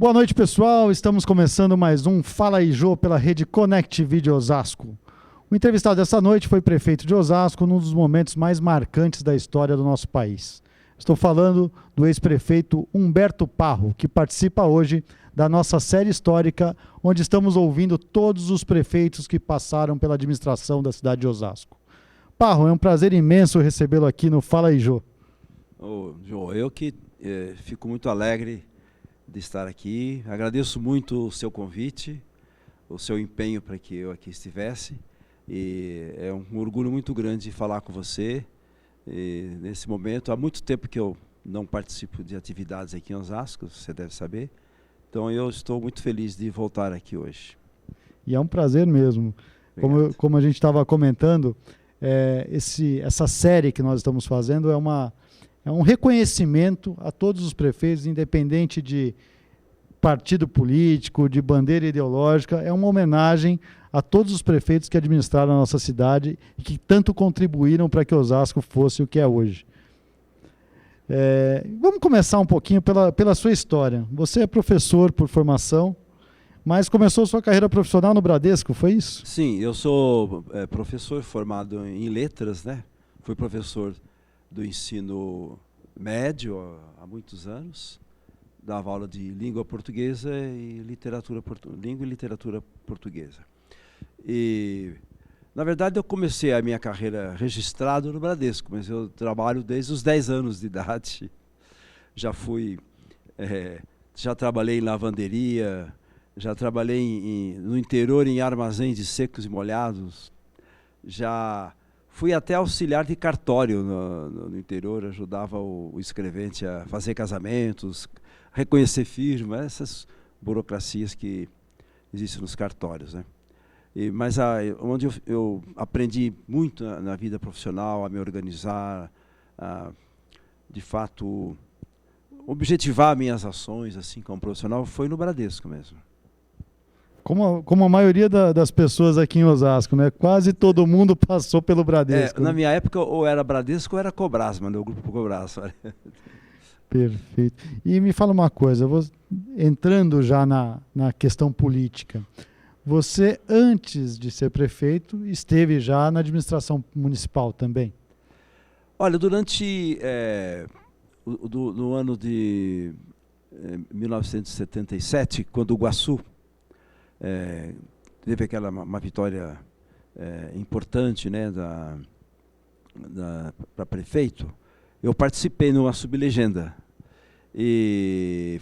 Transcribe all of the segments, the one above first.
Boa noite, pessoal. Estamos começando mais um Fala aí, Jô, pela rede Connect Video Osasco. O entrevistado dessa noite foi prefeito de Osasco num dos momentos mais marcantes da história do nosso país. Estou falando do ex-prefeito Humberto Parro, que participa hoje da nossa série histórica, onde estamos ouvindo todos os prefeitos que passaram pela administração da cidade de Osasco. Parro, é um prazer imenso recebê-lo aqui no Fala aí, Jô. Jô, eu que fico muito alegre de estar aqui. Agradeço muito o seu convite, o seu empenho para que eu aqui estivesse. E é um orgulho muito grande falar com você. E nesse momento, há muito tempo que eu não participo de atividades aqui em Osasco, você deve saber. Então eu estou muito feliz de voltar aqui hoje. E é um prazer mesmo. Como a gente estava comentando, essa série que nós estamos fazendo é um reconhecimento a todos os prefeitos, independente de partido político, de bandeira ideológica. É uma homenagem a todos os prefeitos que administraram a nossa cidade e que tanto contribuíram para que Osasco fosse o que é hoje. Vamos começar um pouquinho pela sua história. Você é professor por formação, mas começou sua carreira profissional no Bradesco, foi isso? Sim, eu sou professor formado em letras, né? Fui professor do ensino médio há muitos anos. Dava aula de língua portuguesa e língua e literatura portuguesa. E, na verdade, eu comecei a minha carreira registrado no Bradesco, mas eu trabalho desde os 10 anos de idade. Já trabalhei em lavanderia, já trabalhei no interior em armazéns de secos e molhados, já fui até auxiliar de cartório no interior, ajudava o escrevente a fazer casamentos, reconhecer firma, essas burocracias que existem nos cartórios, né? Mas onde eu aprendi muito na vida profissional, a me organizar, de fato, objetivar minhas ações assim como profissional, foi no Bradesco mesmo. Como a maioria das pessoas aqui em Osasco, né? Quase todo mundo passou pelo Bradesco. Na minha época, ou era Bradesco ou era Cobrasma, o grupo Cobrasma. Perfeito. E me fala uma coisa, entrando já na questão política, você, antes de ser prefeito, esteve já na administração municipal também? Olha, durante no ano de 1977, quando o Iguaçu teve uma vitória importante, né, para prefeito, eu participei numa sublegenda. E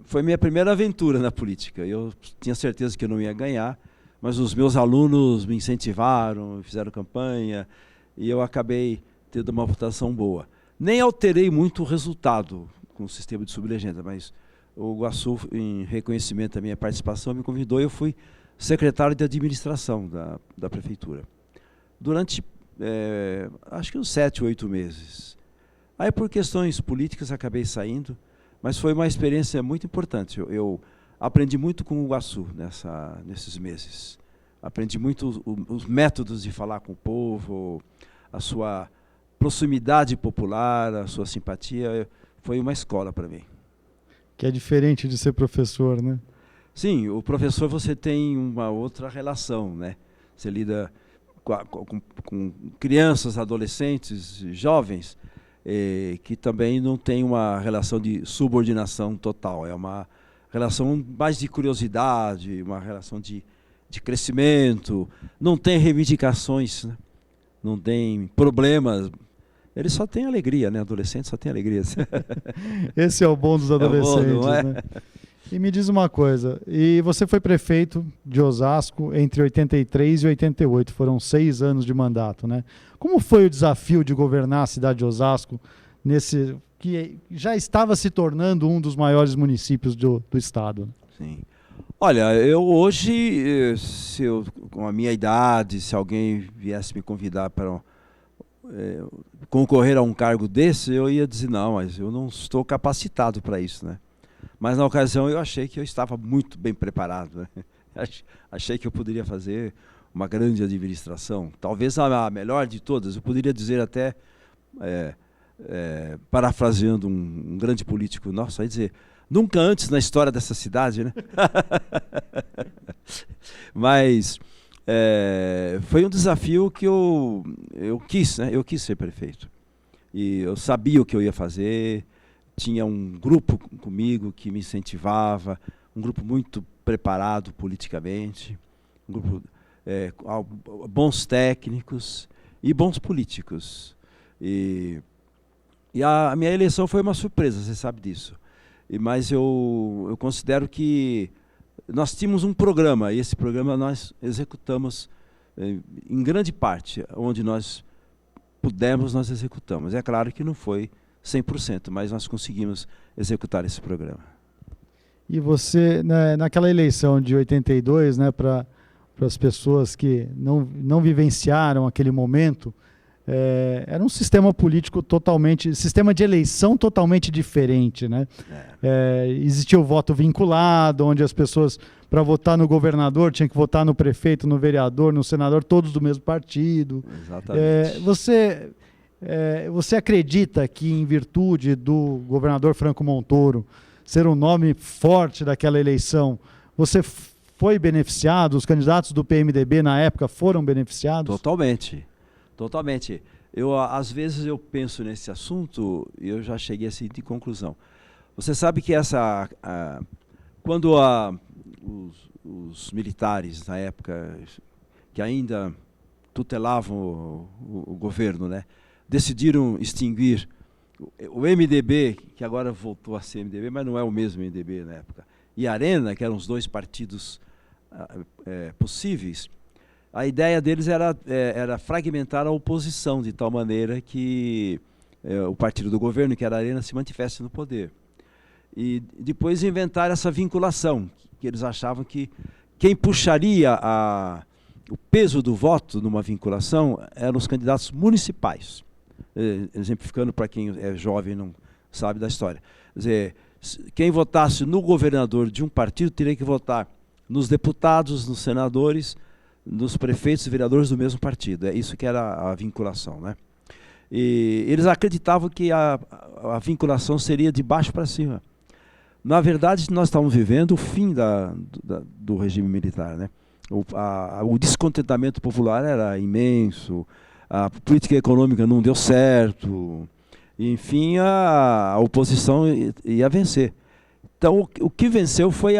foi minha primeira aventura na política. Eu tinha certeza que eu não ia ganhar, mas os meus alunos me incentivaram, fizeram campanha, e eu acabei tendo uma votação boa. Nem alterei muito o resultado com o sistema de sublegenda, mas o Iguaçu, em reconhecimento da minha participação, me convidou e eu fui secretário de administração da prefeitura. Durante, acho que uns 7, 8 meses. Aí, por questões políticas, acabei saindo, mas foi uma experiência muito importante. Eu aprendi muito com o Iguaçu nesses meses. Aprendi muito os métodos de falar com o povo, a sua proximidade popular, a sua simpatia. Foi uma escola para mim. Que é diferente de ser professor, né? Sim, o professor você tem uma outra relação, né? Você lida com crianças, adolescentes, jovens, que também não tem uma relação de subordinação total. É uma relação mais de curiosidade, uma relação de crescimento. Não tem reivindicações, né? Não tem problemas. Ele só tem alegria, né? Adolescente só tem alegria. Esse é o bom dos adolescentes, não é? Né? E me diz uma coisa, e você foi prefeito de Osasco entre 83 e 88, foram 6 anos de mandato, né? Como foi o desafio de governar a cidade de Osasco, que já estava se tornando um dos maiores municípios do estado? Sim. Olha, eu hoje, com a minha idade, se alguém viesse me convidar para concorrer a um cargo desse, eu ia dizer, não, mas eu não estou capacitado para isso, né? Mas na ocasião eu achei que eu estava muito bem preparado, né? Achei que eu poderia fazer uma grande administração, talvez a melhor de todas. Eu poderia dizer até parafraseando um grande político nosso, vai dizer, nunca antes na história dessa cidade, né? Mas foi um desafio que eu quis, né? Eu quis ser prefeito. E eu sabia o que eu ia fazer, tinha um grupo comigo que me incentivava, um grupo muito preparado politicamente, um grupo bons técnicos e bons políticos. E a minha eleição foi uma surpresa, você sabe disso. Mas eu considero que nós tínhamos um programa, e esse programa nós executamos em grande parte, onde nós pudemos, nós executamos. É claro que não foi 100%, mas nós conseguimos executar esse programa. E você, naquela eleição de 82, né, para as pessoas que não vivenciaram aquele momento, era um sistema político sistema de eleição totalmente diferente, né? Existia o voto vinculado, onde as pessoas, para votar no governador, tinham que votar no prefeito, no vereador, no senador, todos do mesmo partido. Exatamente. Você acredita que, em virtude do governador Franco Montoro ser um nome forte daquela eleição, você foi beneficiado? Os candidatos do PMDB na época foram beneficiados? Totalmente. Totalmente. Às vezes eu penso nesse assunto e eu já cheguei assim de conclusão. Você sabe que quando os militares na época, que ainda tutelavam o governo, né, decidiram extinguir o MDB, que agora voltou a ser MDB, mas não é o mesmo MDB na época, e a Arena, que eram os dois partidos possíveis, a ideia deles era fragmentar a oposição de tal maneira que o partido do governo, que era a Arena, se mantivesse no poder. E depois inventaram essa vinculação, que eles achavam que quem puxaria o peso do voto numa vinculação eram os candidatos municipais. Exemplificando para quem é jovem e não sabe da história. Quer dizer, quem votasse no governador de um partido teria que votar nos deputados, nos senadores, nos prefeitos e vereadores do mesmo partido. É isso que era a vinculação, né? E eles acreditavam que a vinculação seria de baixo para cima. Na verdade, nós estávamos vivendo o fim do regime militar, né? O descontentamento popular era imenso, a política econômica não deu certo, enfim, a oposição ia vencer. Então, o que venceu foi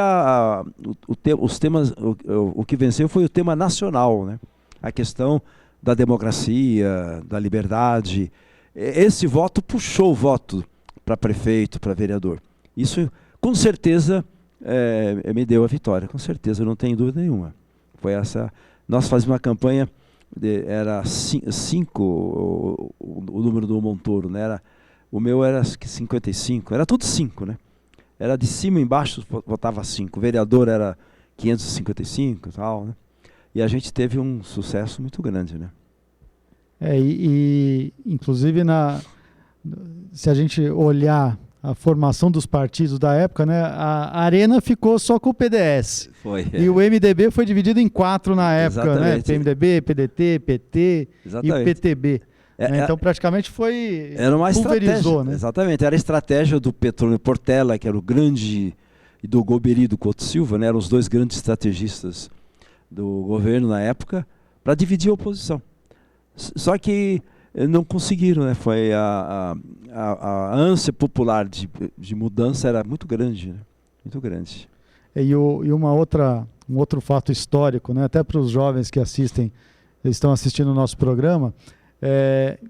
o que venceu foi o tema nacional, né? A questão da democracia, da liberdade. Esse voto puxou o voto para prefeito, para vereador. Isso, com certeza, me deu a vitória, com certeza, não tenho dúvida nenhuma. Foi essa. Nós fazíamos uma campanha, era 5 o número do Montoro, né? O meu era 55, era tudo 5, né? Era de cima e embaixo, votava 5. O vereador era 555 e tal, né? E a gente teve um sucesso muito grande, né? Inclusive, se a gente olhar a formação dos partidos da época, né, a Arena ficou só com o PDS. Foi. E o MDB foi dividido em 4 na época, Exatamente. né? PMDB, PDT, PT Exatamente. E PTB. Então, praticamente era uma estratégia, né? Exatamente, era a estratégia do Petrônio Portela, que era o grande, e do Golbery, do Couto Silva, né? Eram os dois grandes estrategistas do governo na época, para dividir a oposição. Só que não conseguiram, né? Foi a ânsia popular de mudança era muito grande, né? Muito grande. E um outro fato histórico, né? Até para os jovens que estão assistindo o nosso programa,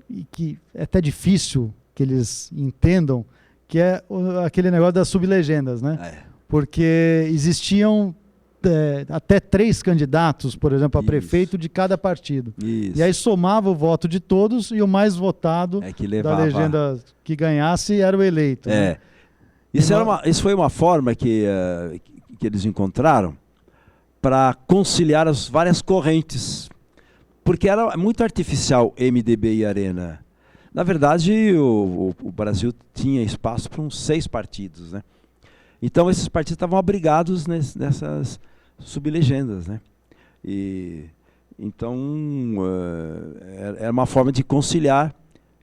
e que é até difícil que eles entendam, que é aquele negócio das sublegendas, né? Porque existiam até 3 candidatos, por exemplo, a prefeito de cada partido. Isso. E aí somava o voto de todos e o mais votado da legenda que ganhasse era o eleito. Né? Isso foi uma forma que eles encontraram para conciliar as várias correntes. Porque era muito artificial MDB e Arena. Na verdade, o Brasil tinha espaço para uns 6 partidos, né? Então, esses partidos estavam abrigados nessas sublegendas, né? Então, era uma forma de conciliar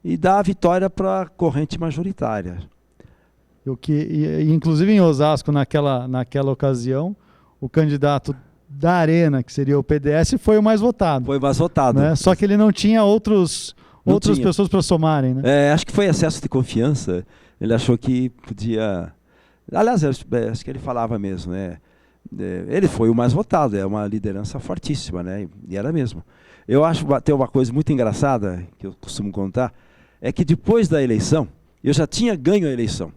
e dar a vitória para a corrente majoritária. Inclusive em Osasco, naquela ocasião, o candidato da Arena, que seria o PDS, foi o mais votado. Foi mais votado. Né? Só que ele não tinha outras pessoas para somarem. Né? Acho que foi excesso de confiança. Ele achou que podia... Aliás, acho que ele falava mesmo, né? Ele foi o mais votado, é uma liderança fortíssima, né? E era mesmo. Eu acho que tem uma coisa muito engraçada, que eu costumo contar, é que depois da eleição, eu já tinha ganho a eleição.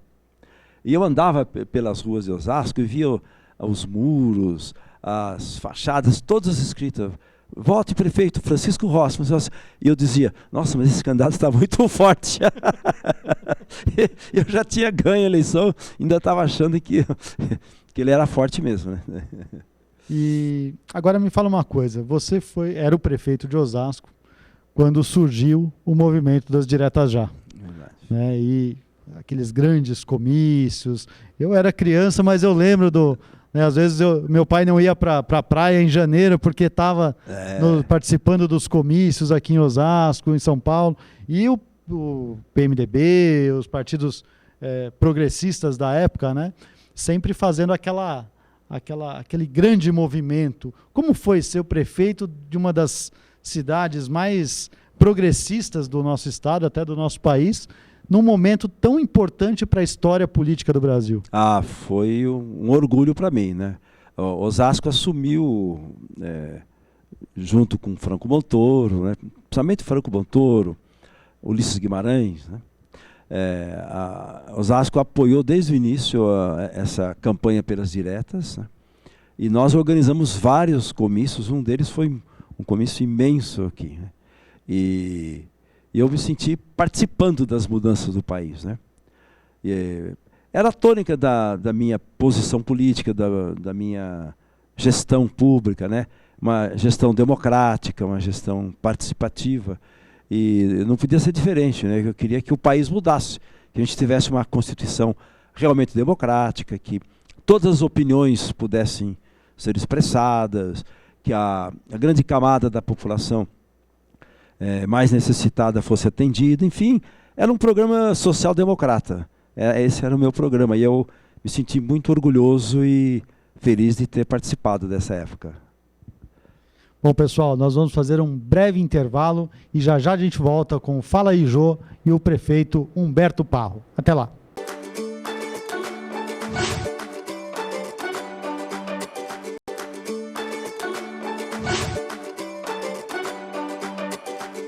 E eu andava pelas ruas de Osasco e via os muros, as fachadas, todas escritas: vote prefeito Francisco Rossi. E eu dizia: nossa, mas esse candidato está muito forte. Eu já tinha ganho a eleição, ainda estava achando que ele era forte mesmo. Né? E agora me fala uma coisa, você era o prefeito de Osasco quando surgiu o movimento das diretas já. Verdade. Né? E aqueles grandes comícios. Eu era criança, mas eu lembro às vezes meu pai não ia para a praia em janeiro porque estava participando dos comícios aqui em Osasco, em São Paulo. E o PMDB, os partidos progressistas da época, né, sempre fazendo aquele grande movimento. Como foi ser o prefeito de uma das cidades mais progressistas do nosso estado, até do nosso país, num momento tão importante para a história política do Brasil? Foi um orgulho para mim, né? Osasco assumiu, junto com Franco Montoro, né? Principalmente Franco Montoro, Ulisses Guimarães, né? Osasco apoiou desde o início essa campanha pelas diretas, né? E nós organizamos vários comícios, um deles foi um comício imenso aqui, né? E eu me senti participando das mudanças do país, né? Era a tônica da minha posição política, da minha gestão pública, né? Uma gestão democrática, uma gestão participativa. E não podia ser diferente, né? Eu queria que o país mudasse, que a gente tivesse uma Constituição realmente democrática, que todas as opiniões pudessem ser expressadas, que a grande camada da população mais necessitada fosse atendida. Enfim, era um programa social-democrata. Esse era o meu programa, e eu me senti muito orgulhoso e feliz de ter participado dessa época. Bom, pessoal, nós vamos fazer um breve intervalo e já a gente volta com o Fala aí, Jô, e o prefeito Humberto Parro. Até lá.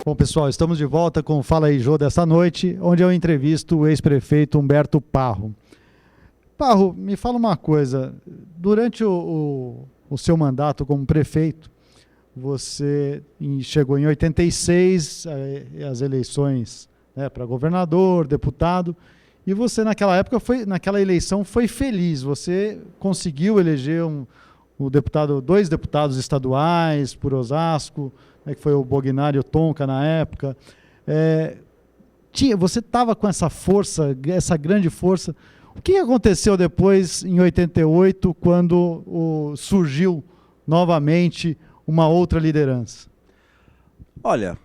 Bom, pessoal, estamos de volta com o Fala aí, Jô, dessa noite, onde eu entrevisto o ex-prefeito Humberto Parro. Parro, me fala uma coisa. Durante o seu mandato como prefeito, você chegou em 86, as eleições, né, para governador, deputado, e você naquela eleição foi feliz. Você conseguiu eleger dois deputados estaduais por Osasco, né, que foi o Bognari e o Tonka na época. Você estava com essa força, essa grande força. O que aconteceu depois, em 88, quando surgiu novamente uma outra liderança? Olha,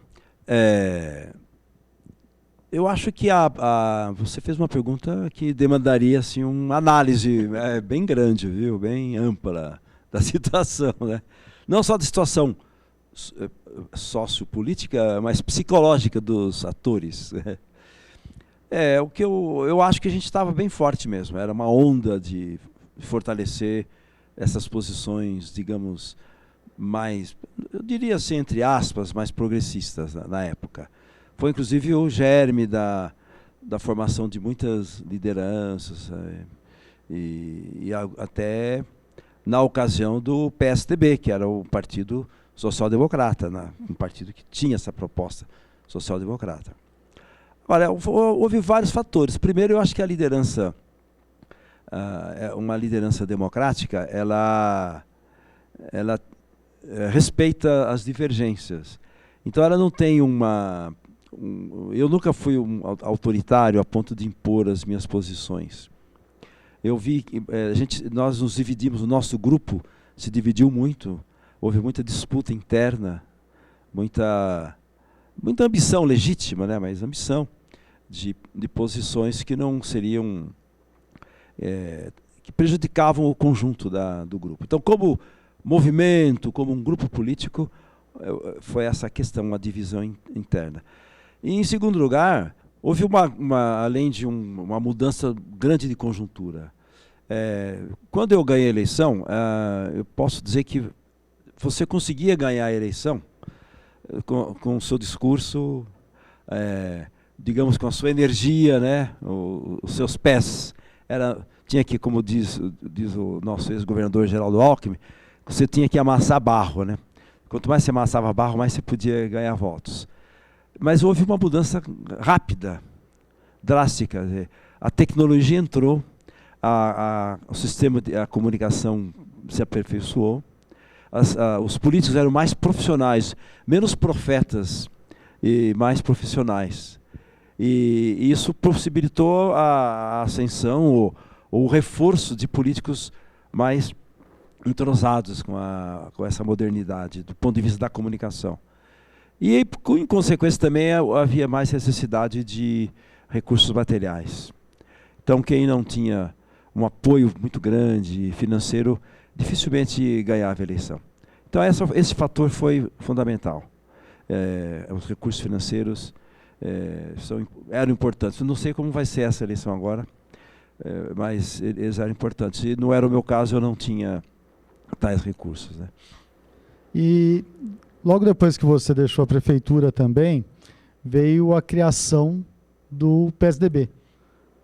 eu acho que você fez uma pergunta que demandaria assim, uma análise bem grande, viu? Bem ampla da situação, né? Não só da situação sociopolítica, mas psicológica dos atores. O que eu acho que a gente estava bem forte mesmo. Era uma onda de fortalecer essas posições, digamos, mais, eu diria assim, entre aspas, mais progressistas na época. Foi inclusive o germe da formação de muitas lideranças, e até na ocasião do PSDB, que era o Partido Social-Democrata, um partido que tinha essa proposta social-democrata. Olha, houve vários fatores. Primeiro, eu acho que a liderança, uma liderança democrática, ela respeita as divergências. Então ela não tem eu nunca fui autoritário a ponto de impor as minhas posições. Eu vi que nós nos dividimos, o nosso grupo se dividiu muito, houve muita disputa interna, muita muita ambição legítima, né, mas ambição de posições que não seriam, que prejudicavam o conjunto do grupo. Então, como movimento, como um grupo político, foi essa questão, a divisão interna. E, em segundo lugar, houve além de uma mudança grande de conjuntura. Quando eu ganhei a eleição, eu posso dizer que você conseguia ganhar a eleição com o seu discurso, digamos, com a sua energia, né, os seus pés. Tinha que, como diz o nosso ex-governador Geraldo Alckmin, você tinha que amassar barro, né? Quanto mais você amassava barro, mais você podia ganhar votos. Mas houve uma mudança rápida, drástica. A tecnologia entrou, o sistema a comunicação se aperfeiçoou, os políticos eram mais profissionais, menos profetas e mais profissionais. E isso possibilitou a ascensão ou o reforço de políticos mais entrosados com essa modernidade, do ponto de vista da comunicação. E, em consequência, também havia mais necessidade de recursos materiais. Então, quem não tinha um apoio muito grande financeiro, dificilmente ganhava a eleição. Então, esse fator foi fundamental. Os recursos financeiros eram importantes. Eu não sei como vai ser essa eleição agora, mas eles eram importantes. E não era o meu caso, eu não tinha tais recursos, né? E logo depois que você deixou a prefeitura também, veio a criação do PSDB,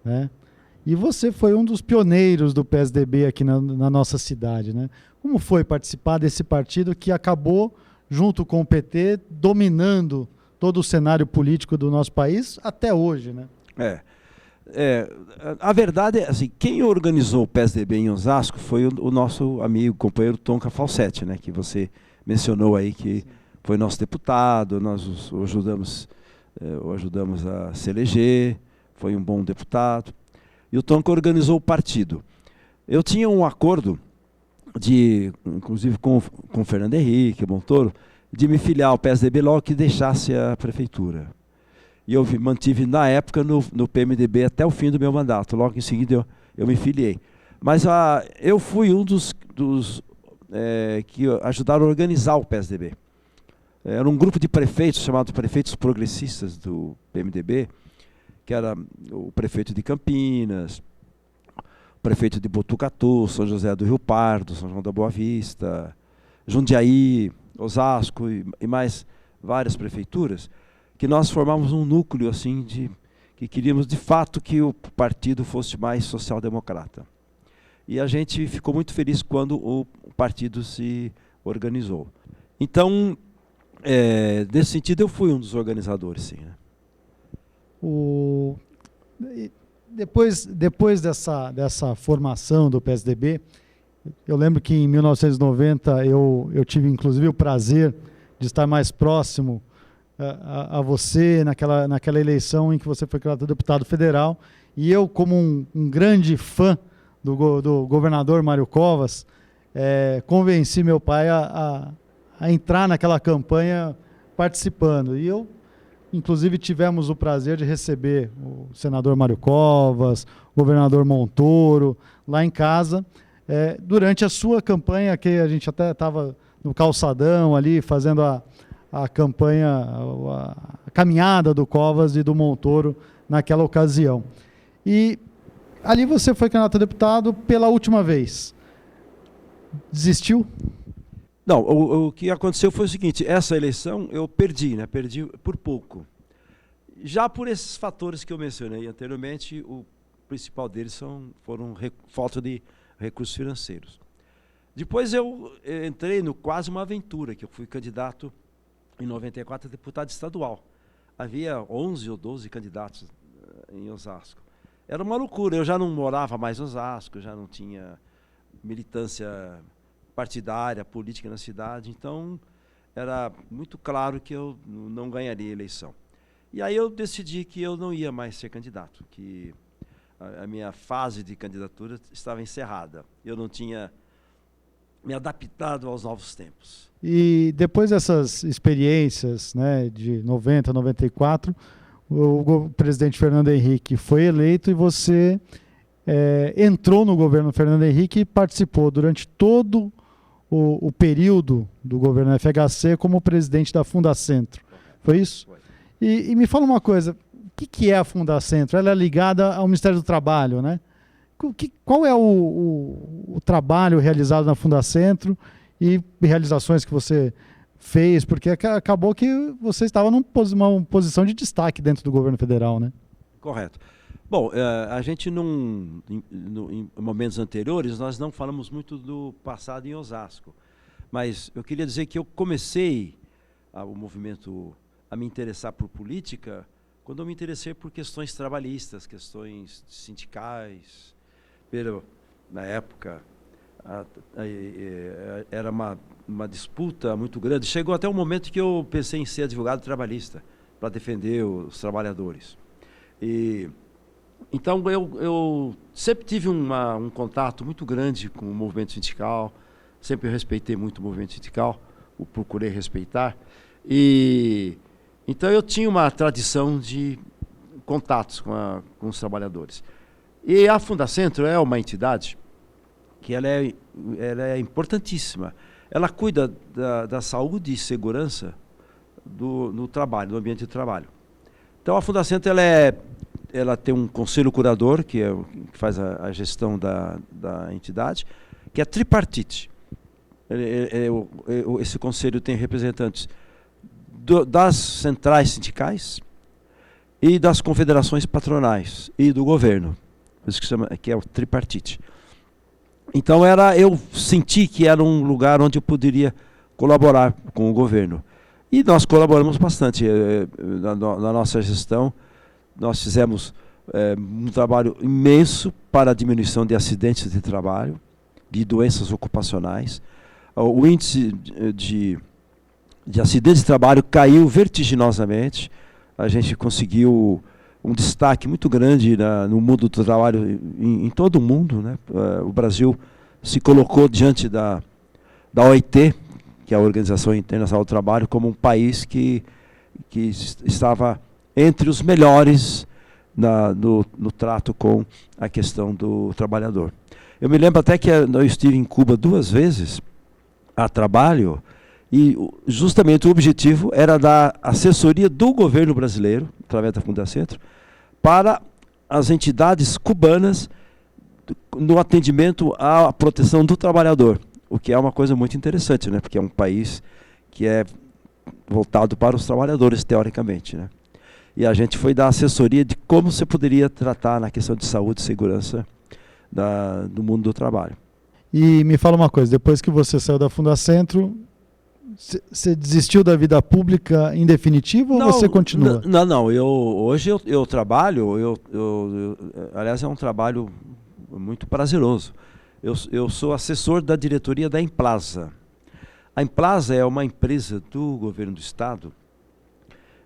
né? E você foi um dos pioneiros do PSDB aqui na nossa cidade, né? Como foi participar desse partido que acabou, junto com o PT, dominando todo o cenário político do nosso país até hoje, né? A verdade é assim, quem organizou o PSDB em Osasco foi o nosso amigo, companheiro Tonka Falsetti, né, que você mencionou aí, que foi nosso deputado, nós o ajudamos a se eleger, foi um bom deputado. E o Tonka organizou o partido. Eu tinha um acordo, inclusive com o Fernando Henrique Montoro, de me filiar ao PSDB logo que deixasse a prefeitura. E eu mantive, na época, no PMDB até o fim do meu mandato. Logo em seguida, eu me filiei. Mas eu fui um dos que ajudaram a organizar o PSDB. Era um grupo de prefeitos, chamado Prefeitos Progressistas do PMDB, que era o prefeito de Campinas, o prefeito de Botucatu, São José do Rio Pardo, São João da Boa Vista, Jundiaí, Osasco e mais várias prefeituras, que nós formávamos um núcleo assim que queríamos de fato que o partido fosse mais social-democrata. E a gente ficou muito feliz quando o partido se organizou. Então, nesse sentido, eu fui um dos organizadores, sim, né? Depois dessa formação do PSDB, eu lembro que em 1990 eu tive inclusive o prazer de estar mais próximo a você naquela eleição em que você foi candidato a deputado federal, e eu, como um grande fã do governador Mário Covas, convenci meu pai a entrar naquela campanha participando. E eu, inclusive, tivemos o prazer de receber o senador Mário Covas, o governador Montoro, lá em casa, durante a sua campanha, que a gente até estava no calçadão ali, fazendo a campanha, a caminhada do Covas e do Montoro naquela ocasião. E ali você foi candidato a deputado pela última vez. Desistiu? Não, o que aconteceu foi o seguinte, essa eleição eu perdi, né? Perdi por pouco. Já por esses fatores que eu mencionei anteriormente, o principal deles foram falta de recursos financeiros. Depois eu entrei no quase uma aventura, que eu fui candidato em 94 a deputado estadual. Havia 11 ou 12 candidatos em Osasco. Era uma loucura, eu já não morava mais em Osasco, já não tinha militância partidária, política na cidade, então era muito claro que eu não ganharia a eleição. E aí eu decidi que eu não ia mais ser candidato, que a minha fase de candidatura estava encerrada. Eu não tinha me adaptado aos novos tempos. E depois dessas experiências, né, de 90, 94, o presidente Fernando Henrique foi eleito e você entrou no governo Fernando Henrique e participou durante todo o período do governo FHC como presidente da Fundacentro. Foi isso? Foi. E me fala uma coisa, o que é a Fundacentro? Ela é ligada ao Ministério do Trabalho, né? Qual é o trabalho realizado na Fundacentro e realizações que você fez? Porque acabou que você estava numa posição de destaque dentro do governo federal, né? Correto. Bom, a gente em momentos anteriores, nós não falamos muito do passado em Osasco. Mas eu queria dizer que eu comecei o movimento a me interessar por política quando eu me interessei por questões trabalhistas, questões sindicais. Na época, era uma disputa muito grande. Chegou até um momento que eu pensei em ser advogado trabalhista para defender os trabalhadores. Então, eu sempre tive um contato muito grande com o movimento sindical, sempre respeitei muito o movimento sindical, o procurei respeitar. Então, eu tinha uma tradição de contatos com os trabalhadores. E a Fundacentro é uma entidade que ela é importantíssima. Ela cuida da saúde e segurança no trabalho, no ambiente de trabalho. Então, a Fundacentro ela tem um conselho curador, que faz a gestão da entidade, que é tripartite. Esse conselho tem representantes das centrais sindicais e das confederações patronais e do governo, isso que é o tripartite. Então eu senti que era um lugar onde eu poderia colaborar com o governo. E nós colaboramos bastante na nossa gestão. Nós fizemos um trabalho imenso para a diminuição de acidentes de trabalho, de doenças ocupacionais. O índice de acidentes de trabalho caiu vertiginosamente. A gente conseguiu um destaque muito grande no mundo do trabalho, em todo o mundo, né? O Brasil se colocou diante da OIT, que é a Organização Internacional do Trabalho, como um país que estava entre os melhores no trato com a questão do trabalhador. Eu me lembro até que eu estive em Cuba 2 vezes a trabalho, e justamente o objetivo era dar assessoria do governo brasileiro, através da Fundacentro, para as entidades cubanas no atendimento à proteção do trabalhador, o que é uma coisa muito interessante, né? Porque é um país que é voltado para os trabalhadores, teoricamente, né? E a gente foi dar assessoria de como você poderia tratar na questão de saúde e segurança do mundo do trabalho. E me fala uma coisa, depois que você saiu da Fundacentro, você desistiu da vida pública em definitivo ou você continua? Não. Hoje eu trabalho, aliás, é um trabalho muito prazeroso. Eu sou assessor da diretoria da Emplasa. A Emplasa é uma empresa do governo do Estado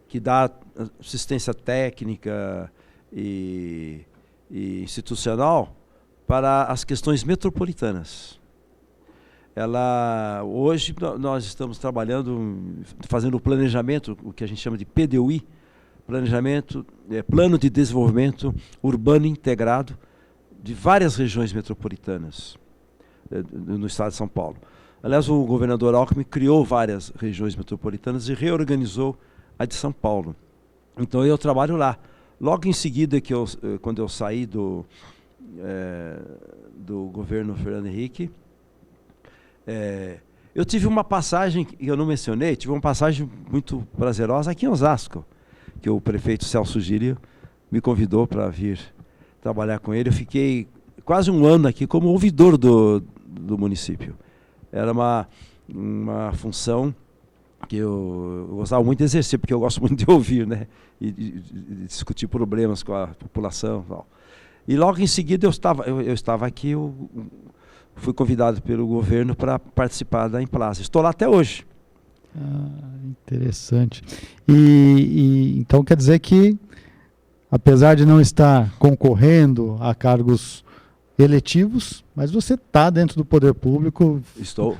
que dá assistência técnica e institucional para as questões metropolitanas. Hoje nós estamos trabalhando, fazendo o planejamento, o que a gente chama de PDUI, Plano de Desenvolvimento Urbano Integrado, de várias regiões metropolitanas no estado de São Paulo. Aliás, o governador Alckmin criou várias regiões metropolitanas e reorganizou a de São Paulo. Então eu trabalho lá. Logo em seguida, quando eu saí do governo Fernando Henrique, eu tive uma passagem que eu não mencionei, tive uma passagem muito prazerosa aqui em Osasco, que o prefeito Celso Gírio me convidou para vir trabalhar com ele. Eu fiquei quase 1 ano aqui como ouvidor do município. Era uma função que eu gostava muito de exercer, porque eu gosto muito de ouvir, né? E de discutir problemas com a população e tal. E logo em seguida eu estava aqui, eu fui convidado pelo governo para participar da Emplasa. Estou lá até hoje. Interessante. Então quer dizer que, apesar de não estar concorrendo a cargos eletivos, mas você está dentro do poder público, Estou,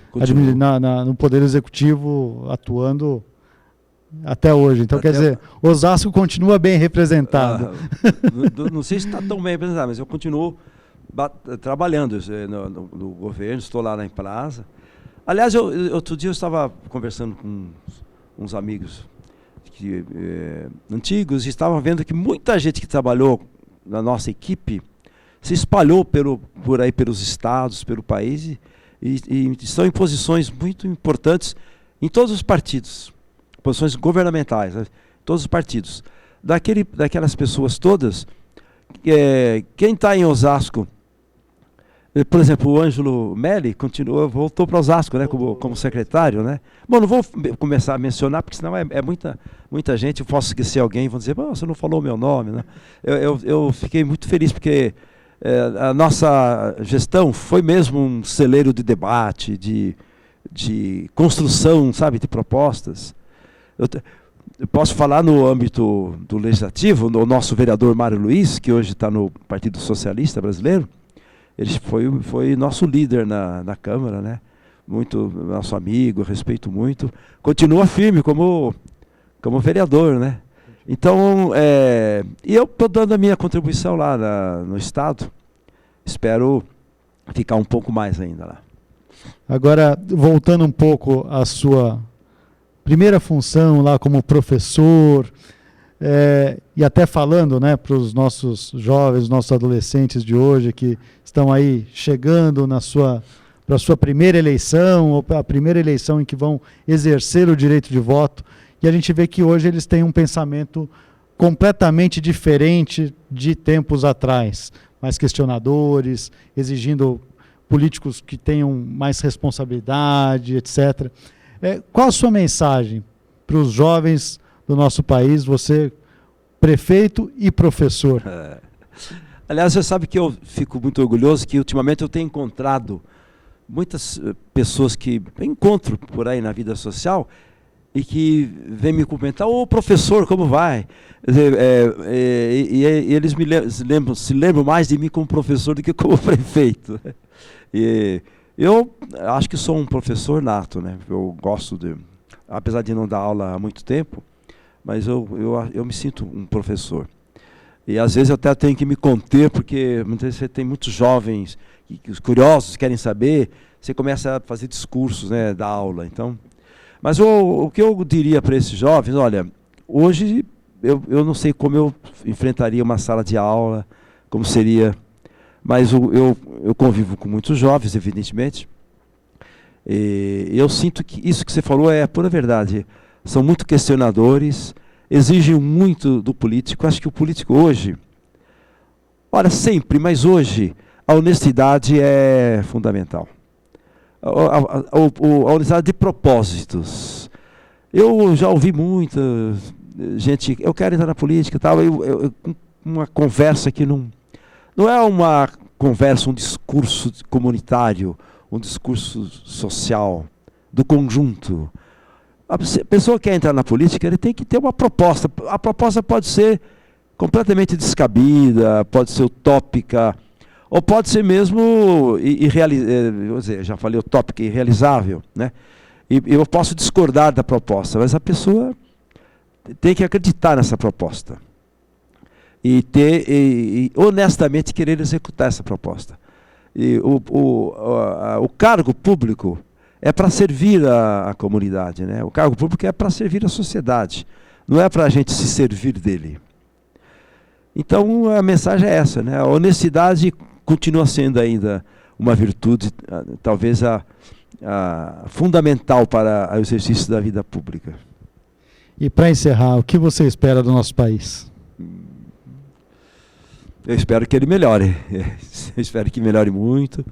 no poder executivo, atuando até hoje. Então, quer dizer, Osasco continua bem representado. Não sei se está tão bem representado, mas eu continuo trabalhando no governo, estou lá na Emprasa. Aliás, outro dia eu estava conversando com uns amigos antigos e estavam vendo que muita gente que trabalhou na nossa equipe se espalhou por aí pelos estados, pelo país e estão em posições muito importantes em todos os partidos, posições governamentais, né? Todos os partidos. Daquelas pessoas todas, quem está em Osasco, por exemplo, o Ângelo Melli voltou para Osasco, né, como secretário, né? Bom, não vou começar a mencionar, porque senão é muita gente, eu posso esquecer alguém, vão dizer, você não falou o meu nome, né? Eu fiquei muito feliz, porque a nossa gestão foi mesmo um celeiro de debate, de construção, sabe, de propostas. Eu posso falar no âmbito do legislativo, no nosso vereador Mário Luiz, que hoje está no Partido Socialista Brasileiro. Ele foi nosso líder na Câmara, né? Muito nosso amigo, respeito muito. Continua firme como vereador, né? Então, e eu estou dando a minha contribuição lá no Estado. Espero ficar um pouco mais ainda lá. Agora, voltando um pouco à sua primeira função lá como professor, e até falando, né, para os nossos jovens, nossos adolescentes de hoje que estão aí chegando para a sua primeira eleição, ou para a primeira eleição em que vão exercer o direito de voto, e a gente vê que hoje eles têm um pensamento completamente diferente de tempos atrás, mais questionadores, exigindo políticos que tenham mais responsabilidade, etc. Qual a sua mensagem para os jovens do nosso país, você, prefeito e professor? Aliás, você sabe que eu fico muito orgulhoso que ultimamente eu tenho encontrado muitas pessoas que eu encontro por aí na vida social e que vêm me cumprimentar, professor, como vai? E eles se lembram mais de mim como professor do que como prefeito. E eu acho que sou um professor nato, né? Eu gosto apesar de não dar aula há muito tempo, mas eu me sinto um professor. E às vezes eu até tenho que me conter, porque muitas vezes você tem muitos jovens, os curiosos querem saber, você começa a fazer discursos, né, da aula. Então, mas o que eu diria para esses jovens, olha, hoje eu não sei como eu enfrentaria uma sala de aula, como seria, mas eu convivo com muitos jovens, evidentemente, e eu sinto que isso que você falou é a pura verdade. São muito questionadores, exigem muito do político. Acho que o político hoje, olha, sempre, mas hoje, a honestidade é fundamental. A honestidade de propósitos. Eu já ouvi muita gente, eu quero entrar na política, tal, uma conversa que não é uma conversa, um discurso comunitário, um discurso social, do conjunto. A pessoa que quer entrar na política, ele tem que ter uma proposta. A proposta pode ser completamente descabida, pode ser utópica, ou pode ser mesmo já falei utópica, irrealizável, né? E eu posso discordar da proposta, mas a pessoa tem que acreditar nessa proposta e honestamente querer executar essa proposta. E o cargo público é para servir a comunidade, né? O cargo público é para servir a sociedade, não é para a gente se servir dele. Então a mensagem é essa, né? A honestidade continua sendo ainda uma virtude, talvez a fundamental para o exercício da vida pública. E para encerrar, o que você espera do nosso país? Eu espero que ele melhore. Eu espero que melhore muito.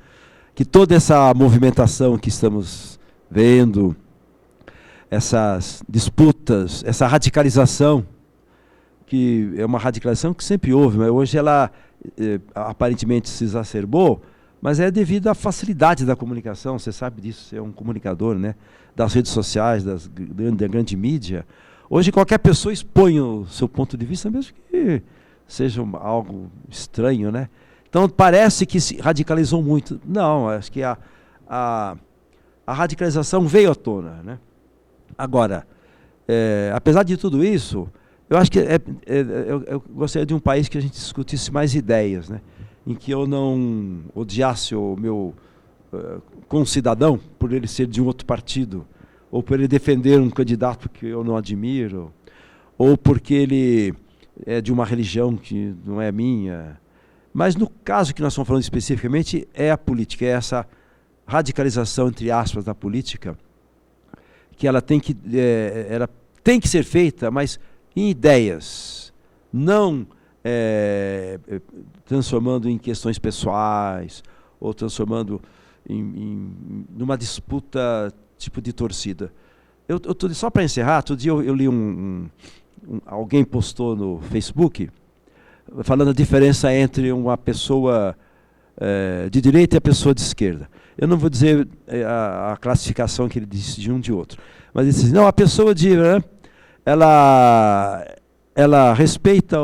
Que toda essa movimentação que estamos vendo, essas disputas, essa radicalização, que é uma radicalização que sempre houve, mas hoje ela aparentemente se exacerbou, mas é devido à facilidade da comunicação, você sabe disso, você é um comunicador, né? Das redes sociais, da grande mídia. Hoje qualquer pessoa expõe o seu ponto de vista, mesmo que seja algo estranho, né? Então parece que se radicalizou muito. Não, acho que a radicalização veio à tona, né? Agora, apesar de tudo isso, eu acho que eu gostaria de um país que a gente discutisse mais ideias, né? Em que eu não odiasse o meu concidadão por ele ser de um outro partido, ou por ele defender um candidato que eu não admiro, ou porque ele é de uma religião que não é minha. Mas no caso que nós estamos falando especificamente, é a política, é essa radicalização, entre aspas, da política, que ela tem que ser feita, mas em ideias, não transformando em questões pessoais, ou transformando numa disputa tipo de torcida. Só para encerrar, outro dia eu li alguém postou no Facebook, falando a diferença entre uma pessoa de direita e a pessoa de esquerda. Eu não vou dizer a classificação que ele disse de um de outro, mas ele disse, não, a pessoa de... ela respeita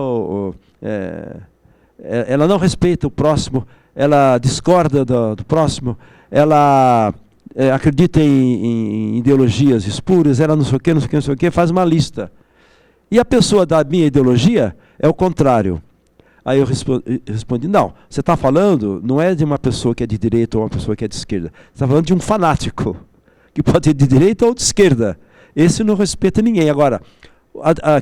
ela não respeita o próximo, ela discorda do próximo, ela acredita em ideologias espúrias, ela não sei o que, não sei o que, não sei o que, faz uma lista. E a pessoa da minha ideologia é o contrário. Aí eu respondi, não, você está falando, não é de uma pessoa que é de direita ou uma pessoa que é de esquerda. Você está falando de um fanático, que pode ser de direita ou de esquerda. Esse não respeita ninguém. Agora,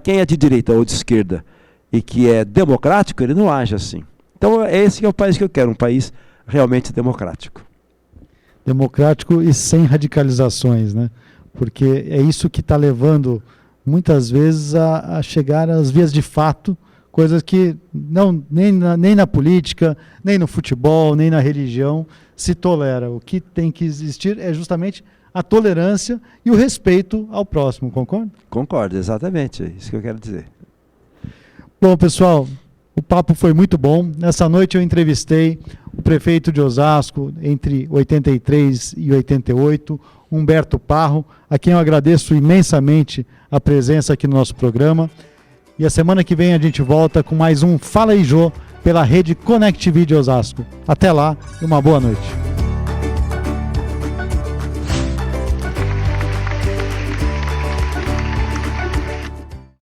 quem é de direita ou de esquerda e que é democrático, ele não age assim. Então, esse que é o país que eu quero, um país realmente democrático. Democrático e sem radicalizações, né? Porque é isso que está levando, muitas vezes, a chegar às vias de fato, coisas que nem na política, nem no futebol, nem na religião se tolera. O que tem que existir é justamente a tolerância e o respeito ao próximo, concorda? Concordo, exatamente, é isso que eu quero dizer. Bom, pessoal, o papo foi muito bom. Nessa noite eu entrevistei o prefeito de Osasco entre 83 e 88, Humberto Parro, a quem eu agradeço imensamente a presença aqui no nosso programa. E a semana que vem a gente volta com mais um Fala aí Jô pela rede Connect Video Osasco. Até lá e uma boa noite.